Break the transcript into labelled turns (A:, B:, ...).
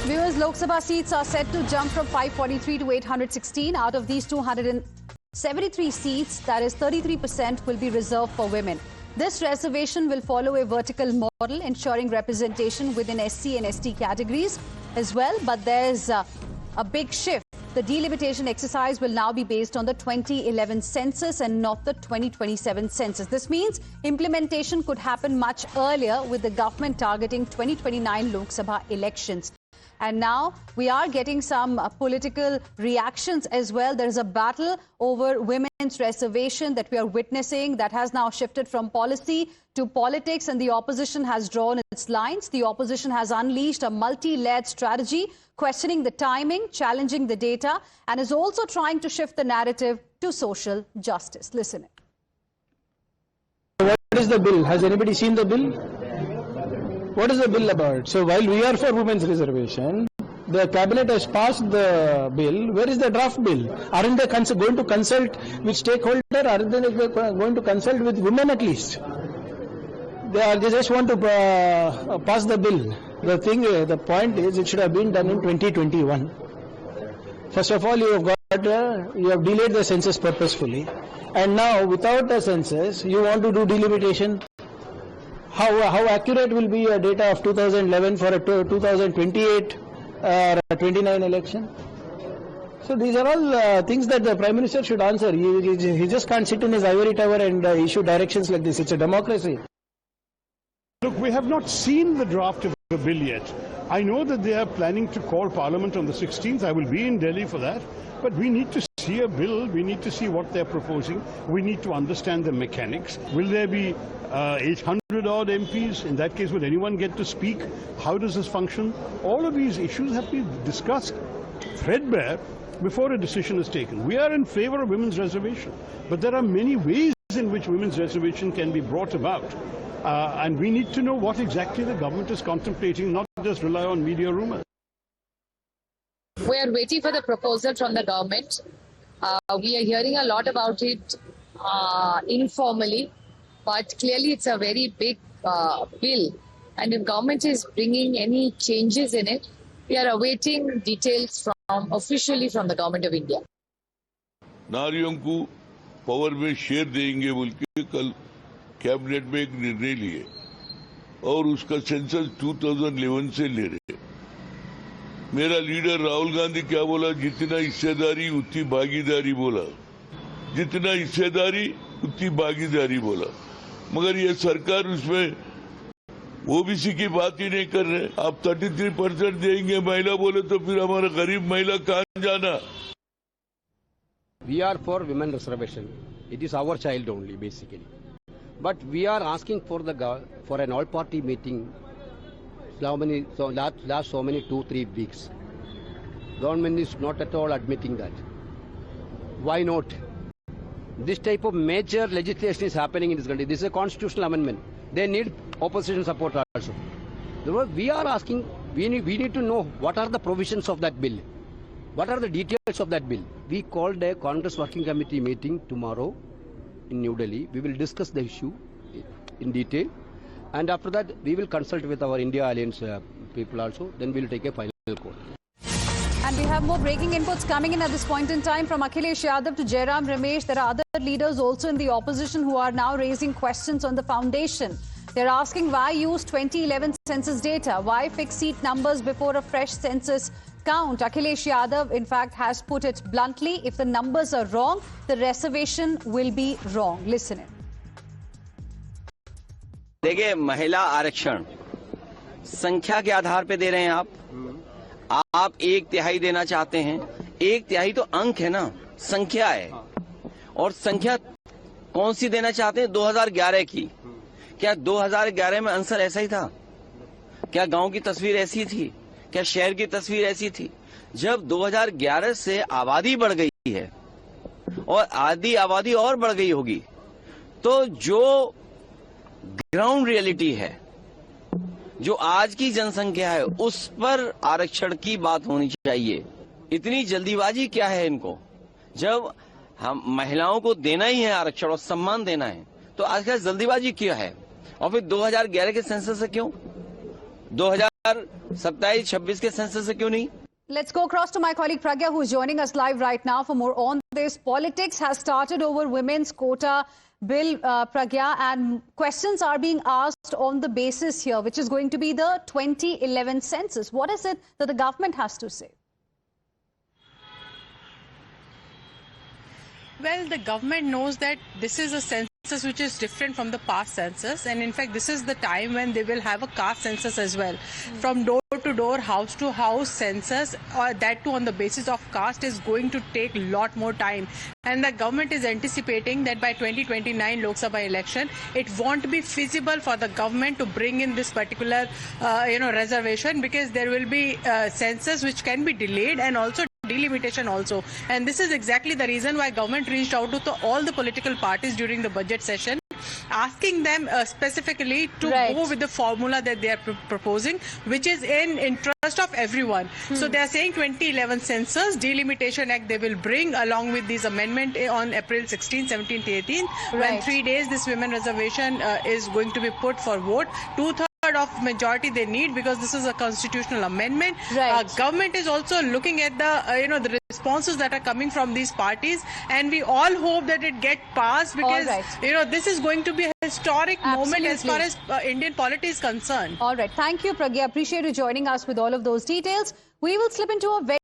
A: Viewers, Lok Sabha seats are set to jump from 543 to 816. Out of these 273 seats, that is 33%, will be reserved for women. This reservation will follow a vertical model, ensuring representation within SC and ST categories as well. But there's a big shift. The delimitation exercise will now be based on the 2011 census and not the 2027 census. This means implementation could happen much earlier, with the government targeting 2029 Lok Sabha elections. And now we are getting some political reactions as well. There is a battle over women's reservation that we are witnessing that has now shifted from policy to politics, and the opposition has drawn its lines. The opposition has unleashed a multi-layered strategy, questioning the timing, challenging the data, and is also trying to shift the narrative to social justice. Listen.
B: What is the bill? Has anybody seen the bill? What is the bill about? So while we are for women's reservation, the cabinet has passed the bill. Where is the draft bill? Aren't they going to consult with stakeholders? Aren't they going to consult with women at least? They just want to pass the bill. The point is, it should have been done in 2021. First of all, you have delayed the census purposefully, and now without a census, you want to do delimitation. How accurate will be a data of 2011 for a 2028 or 29 election? So these are all things that the Prime Minister should answer. He just can't sit in his ivory tower and issue directions like this. It's a democracy.
C: Look, we have not seen the draft of the bill yet. I know that they are planning to call Parliament on the 16th. I will be in Delhi for that. But we need to see a bill. We need to see what they're proposing. We need to understand the mechanics. Will there be 800 odd MPs? In that case, will anyone get to speak? How does this function? All of these issues have to be discussed threadbare before a decision is taken. We are in favor of women's reservation, but there are many ways in which women's reservation can be brought about. And we need to know what exactly the government is contemplating, not just rely on media rumors.
D: We are waiting for the proposal from the government. We are hearing a lot about it informally, but clearly it's a very big bill. And if government is bringing any changes in it, we are awaiting details officially from the government of India.
E: नारियों को power में share देंगे बोल के कल cabinet में एक निर्णय लिए और उसका सेंसस 2011 से ले रहे। मेरा लीडर राहुल गांधी क्या बोला, जितना हिस्सेदारी उतनी भागीदारी बोला, जितना हिस्सेदारी उतनी भागीदारी बोला, मगर ये सरकार उसमें ओबीसी की बात ही नहीं कर रहे। आप 33% देंगे महिला बोले तो फिर हमारा गरीब महिला कहाँ जाना?
F: We are for women reservation. It is our child only, basically. But we are asking for an all-party meeting. Last so many 2-3 weeks. Government is not at all admitting that. Why not? This type of major legislation is happening in this country. This is a constitutional amendment. They need opposition support also. We are asking, we need to know what are the provisions of that bill. What are the details of that bill? We called a Congress Working Committee meeting tomorrow in New Delhi. We will discuss the issue in detail. And after that, we will consult with our India Alliance people also. Then we will take a final call.
A: And we have more breaking inputs coming in at this point in time, from Akhilesh Yadav to Jairam Ramesh. There are other leaders also in the opposition who are now raising questions on the foundation. They're asking, why use 2011 census data? Why fix seat numbers before a fresh census count? Akhilesh Yadav, in fact, has put it bluntly: if the numbers are wrong, the reservation will be wrong. Listen in.
G: देखिए, महिला आरक्षण संख्या के आधार पे दे रहे हैं आप 1/3 देना चाहते हैं। 1/3 तो अंक है ना, संख्या है। और संख्या कौन सी देना चाहते हैं? 2011 की। क्या 2011 में आंसर ऐसा ही था? क्या गांव की तस्वीर ऐसी थी? क्या शहर की तस्वीर ऐसी थी? जब 2011 से आबादी बढ़ गई है और आधी आबादी और बढ़ गई होगी, तो जो ग्राउंड रियलिटी है, जो आज की जनसंख्या है, उस पर आरक्षण की बात होनी चाहिए। इतनी जल्दीबाजी क्या है इनको? जब हम महिलाओं को देना ही है आरक्षण और सम्मान देना है, तो आजकल जल्दीबाजी क्या है? और फिर 2011 के सेंसस से क्यों? 2027-26 के सेंसस से क्यों नहीं?
A: Let's go across to my colleague Pragya, who's joining us live right now for more on this. Politics has started over women's quota bill, Pragya, and questions are being asked on the basis here, which is going to be the 2011 census. What is it that the government has to say?
H: Well, the government knows that this is a census which is different from the past census, and in fact this is the time when they will have a caste census as well. From door to door, house to house census, or that too on the basis of caste, is going to take a lot more time, and the government is anticipating that by 2029 Lok Sabha election it won't be feasible for the government to bring in this particular reservation, because there will be census which can be delayed and also delimitation also. And this is exactly the reason why government reached out to all the political parties during the budget session, asking them specifically to go with the formula that they are proposing, which is in interest of everyone. So they are saying 2011 census delimitation act they will bring along with this amendment on April 16, 17, 18, when 3 days this women reservation is going to be put for vote. 2/3 of majority they need, because this is a constitutional amendment. Government is also looking at the the responses that are coming from these parties, and we all hope that it get passed, because this is going to be a historic moment as far as Indian polity is concerned.
A: All right, thank you, Pragya. Appreciate you joining us with all of those details. We will slip into a very